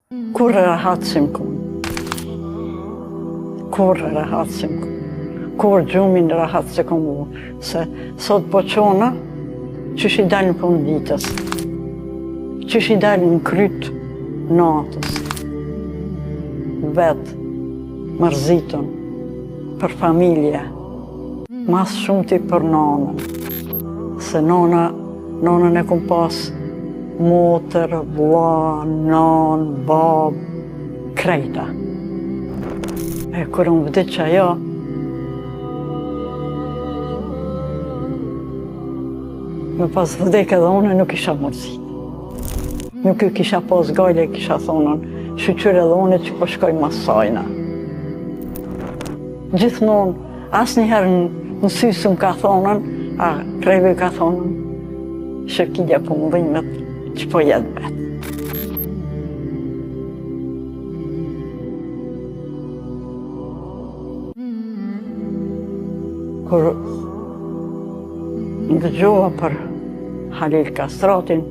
Kur rahatësim kun. Kur rahatësim kun. Kur gjumin rahat se kom u. Se sot po qona, qysh i dalin për në ditës. Qysh i dalin në kryt natës. Vetë, mërzitën, për familje. Mas shumë ti për nanën. Se nanën e kom pas motër, vlla, nan, bab, krejta. E kur unë vdiq që ajo, me pas vdek edhe unë nuk isha mërzi. Nuk ju kisha pas gajle, kisha thonën, shqyqyr edhe unë që po shkoj masajna. Gjithmonë, asë njëherë në sysë më ka thonën, a krejve ka thonën, shërkidja po më dhimet që po jetë vetë. Kur ndëgjova për Halil Kastratin,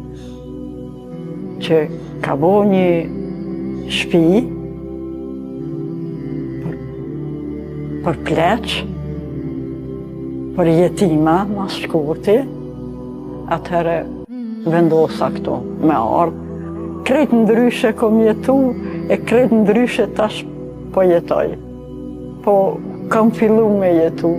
që ka bo një shtëpi për pleq, për jetima, mas shkurti, atëherë vendosa këto me ardhë. Krejt ndryshe kom jetu, e krejt ndryshe tash po jetoj. Po kam fillu me jetu.